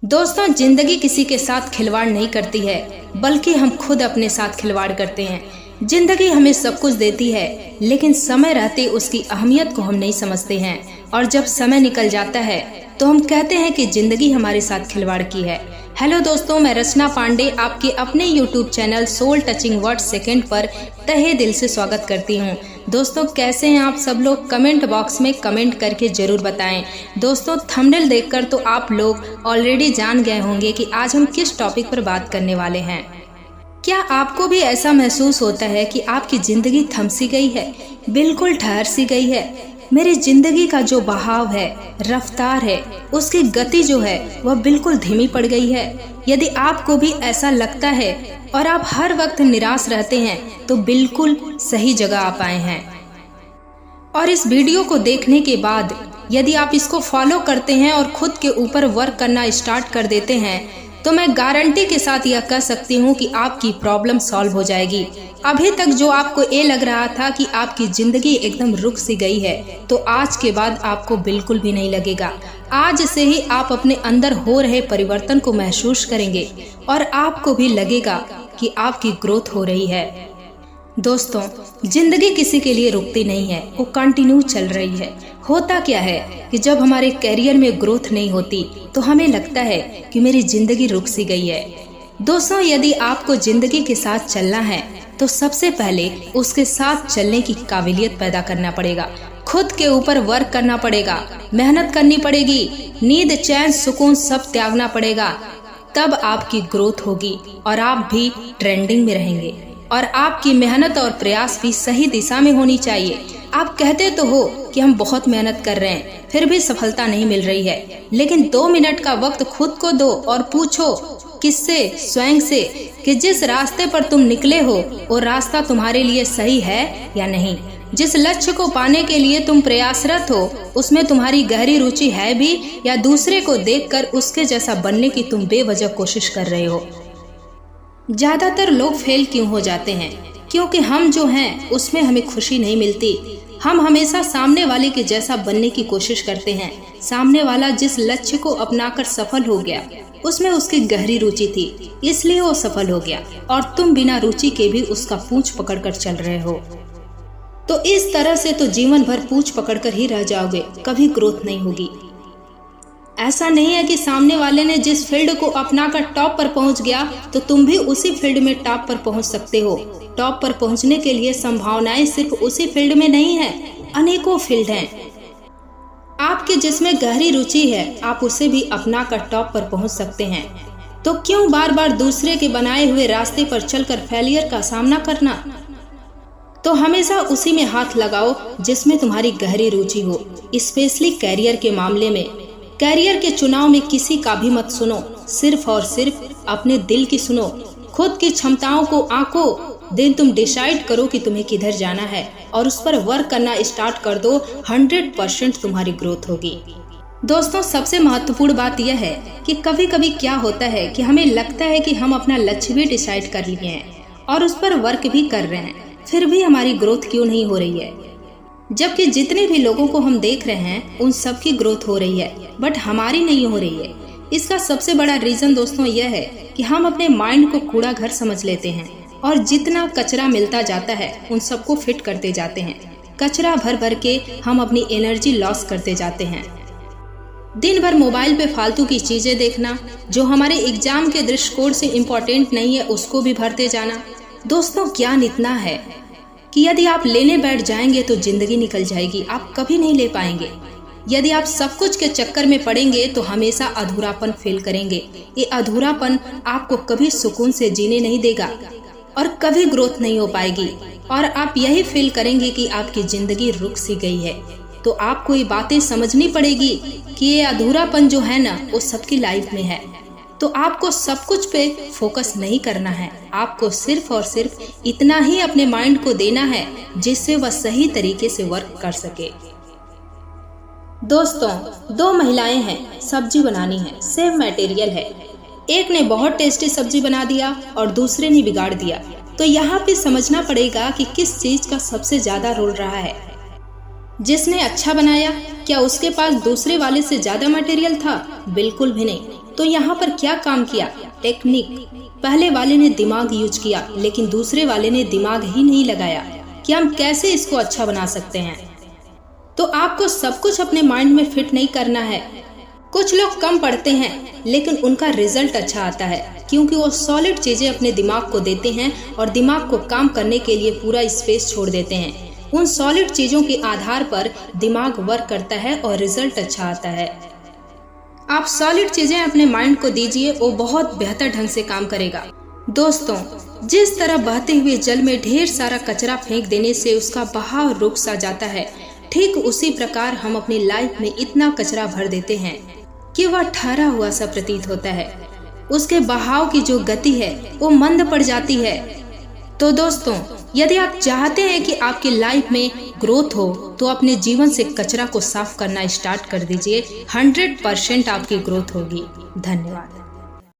दोस्तों, जिंदगी किसी के साथ खिलवाड़ नहीं करती है, बल्कि हम खुद अपने साथ खिलवाड़ करते हैं। जिंदगी हमें सब कुछ देती है, लेकिन समय रहते उसकी अहमियत को हम नहीं समझते हैं, और जब समय निकल जाता है तो हम कहते हैं कि जिंदगी हमारे साथ खिलवाड़ की है। हेलो दोस्तों, मैं रचना पांडे आपके अपने YouTube channel soul touching word second पर तहे दिल से स्वागत करती हूं। दोस्तों, कैसे हैं आप सब लोग? कमेंट बॉक्स में कमेंट करके जरूर बताएं। दोस्तों, थंबनेल देखकर तो आप लोग ऑलरेडी जान गए होंगे कि आज हम किस टॉपिक पर बात करने वाले हैं। क्या आपको भी ऐसा महसूस होता है कि आपकी जिंदगी थम सी गई है, बिल्कुल ठहर सी गई है? मेरी जिंदगी का जो बहाव है, रफ्तार है, उसकी गति जो है वह बिल्कुल धीमी पड़ गई है। यदि आपको भी ऐसा लगता है और आप हर वक्त निराश रहते हैं तो बिल्कुल सही जगह आप आए हैं। और इस वीडियो को देखने के बाद यदि आप इसको फॉलो करते हैं और खुद के ऊपर वर्क करना स्टार्ट कर देते हैं तो मैं गारंटी के साथ यह कह सकती हूँ कि आपकी प्रॉब्लम सॉल्व हो जाएगी। अभी तक जो आपको ये लग रहा था कि आपकी जिंदगी एकदम रुक सी गई है, तो आज के बाद आपको बिल्कुल भी नहीं लगेगा। आज से ही आप अपने अंदर हो रहे परिवर्तन को महसूस करेंगे और आपको भी लगेगा कि आपकी ग्रोथ हो रही है। दोस्तों, जिंदगी किसी के लिए रुकती नहीं है, वो कंटिन्यू चल रही है। होता क्या है कि जब हमारे करियर में ग्रोथ नहीं होती तो हमें लगता है कि मेरी जिंदगी रुक सी गई है। दोस्तों, यदि आपको जिंदगी के साथ चलना है तो सबसे पहले उसके साथ चलने की काबिलियत पैदा करना पड़ेगा। खुद के ऊपर वर्क करना पड़ेगा, मेहनत करनी पड़ेगी, नींद, चैन, सुकून सब त्यागना पड़ेगा। तब आपकी ग्रोथ होगी और आप भी ट्रेंडिंग में रहेंगे। और आपकी मेहनत और प्रयास भी सही दिशा में होनी चाहिए। आप कहते तो हो कि हम बहुत मेहनत कर रहे हैं, फिर भी सफलता नहीं मिल रही है, लेकिन 2 मिनट का वक्त खुद को दो और पूछो किससे, स्वयं से, कि जिस रास्ते पर तुम निकले हो वो रास्ता तुम्हारे लिए सही है या नहीं। जिस लक्ष्य को पाने के लिए तुम प्रयासरत हो उसमें तुम्हारी गहरी रुचि है भी, या दूसरे को देखकर उसके जैसा बनने की तुम बेवजह कोशिश कर रहे हो। ज्यादातर लोग फेल क्यों हो जाते हैं? क्योंकि हम जो हैं उसमें हमें खुशी नहीं मिलती। हम हमेशा सामने वाले के जैसा बनने की कोशिश करते हैं। सामने वाला जिस लक्ष्य को अपनाकर सफल हो गया उसमें उसकी गहरी रुचि थी, इसलिए वो सफल हो गया, और तुम बिना रुचि के भी उसका पूंछ पकड़कर चल रहे हो। तो इस तरह से तो जीवन भर पूंछ पकड़कर ही रह जाओगे, कभी ग्रोथ नहीं होगी। ऐसा नहीं है कि सामने वाले ने जिस फील्ड को अपनाकर टॉप पर पहुंच गया तो तुम भी उसी फील्ड में टॉप पर पहुंच सकते हो। टॉप पर पहुंचने के लिए संभावनाएं सिर्फ उसी फील्ड में नहीं है, अनेकों फील्ड हैं। आपके जिसमें गहरी रुचि है आप उसे भी अपनाकर टॉप पर पहुंच सकते हैं। तो क्यों बार बार दूसरे के बनाए हुए रास्ते पर चलकर फेलियर का सामना करना? तो हमेशा उसी में हाथ लगाओ जिसमें तुम्हारी गहरी रुचि हो। स्पेशली कैरियर के मामले में, कैरियर के चुनाव में किसी का भी मत सुनो, सिर्फ और सिर्फ अपने दिल की सुनो। खुद की क्षमताओं को आंको, दिन तुम डिसाइड करो कि तुम्हें किधर जाना है और उस पर वर्क करना स्टार्ट कर दो। 100% तुम्हारी ग्रोथ होगी। दोस्तों, सबसे महत्वपूर्ण बात यह है कि कभी कभी क्या होता है कि हमें लगता है कि हम अपना लक्ष्य भी डिसाइड कर लिए हैं और उस पर वर्क भी कर रहे हैं, फिर भी हमारी ग्रोथ क्यों नहीं हो रही है? जबकि जितने भी लोगों को हम देख रहे हैं उन सब की ग्रोथ हो रही है, बट हमारी नहीं हो रही है। इसका सबसे बड़ा रीजन दोस्तों यह है कि हम अपने माइंड को कूड़ा घर समझ लेते हैं और जितना कचरा मिलता जाता है उन सबको फिट करते जाते हैं। कचरा भर भर के हम अपनी एनर्जी लॉस करते जाते हैं। दिन भर मोबाइल पे फालतू की चीजें देखना, जो हमारे एग्जाम के दृष्टिकोण से इम्पोर्टेंट नहीं है उसको भी भरते जाना। दोस्तों, ज्ञान इतना है कि यदि आप लेने बैठ जाएंगे तो जिंदगी निकल जाएगी, आप कभी नहीं ले पाएंगे। यदि आप सब कुछ के चक्कर में पड़ेंगे तो हमेशा अधूरापन फील करेंगे। ये अधूरापन आपको कभी सुकून से जीने नहीं देगा और कभी ग्रोथ नहीं हो पाएगी, और आप यही फील करेंगे कि आपकी जिंदगी रुक सी गई है। तो आपको ये बातें समझनी पड़ेगी कि ये अधूरापन जो है ना वो सबकी लाइफ में है। तो आपको सब कुछ पे फोकस नहीं करना है, आपको सिर्फ और सिर्फ इतना ही अपने माइंड को देना है जिससे वह सही तरीके से वर्क कर सके। दोस्तों, 2 महिलाएं हैं, सब्जी बनानी है, सेम मटेरियल है। एक ने बहुत टेस्टी सब्जी बना दिया और दूसरे ने बिगाड़ दिया। तो यहाँ पे समझना पड़ेगा कि किस चीज का सबसे ज्यादा रोल रहा है। जिसने अच्छा बनाया, क्या उसके पास दूसरे वाले से ज्यादा मटेरियल था? बिल्कुल भी नहीं। तो यहाँ पर क्या काम किया? टेक्निक। पहले वाले ने दिमाग यूज किया, लेकिन दूसरे वाले ने दिमाग ही नहीं लगाया कि हम कैसे इसको अच्छा बना सकते हैं। तो आपको सब कुछ अपने माइंड में फिट नहीं करना है। कुछ लोग कम पढ़ते हैं लेकिन उनका रिजल्ट अच्छा आता है, क्योंकि वो सॉलिड चीजें अपने दिमाग को देते हैं और दिमाग को काम करने के लिए पूरा स्पेस छोड़ देते हैं। उन सॉलिड चीजों के आधार पर दिमाग वर्क करता है और रिजल्ट अच्छा आता है। आप सॉलिड चीजें अपने माइंड को दीजिए, वो बहुत बेहतर ढंग से काम करेगा। दोस्तों, जिस तरह बहते हुए जल में ढेर सारा कचरा फेंक देने से उसका बहाव रुक सा जाता है, ठीक उसी प्रकार हम अपनी लाइफ में इतना कचरा भर देते हैं कि वह ठहरा हुआ सा प्रतीत होता है। उसके बहाव की जो गति है वो मंद पड़ जाती है। तो दोस्तों, यदि आप चाहते हैं कि आपकी लाइफ में ग्रोथ हो, तो अपने जीवन से कचरा को साफ करना स्टार्ट कर दीजिए। 100% आपकी ग्रोथ होगी। धन्यवाद।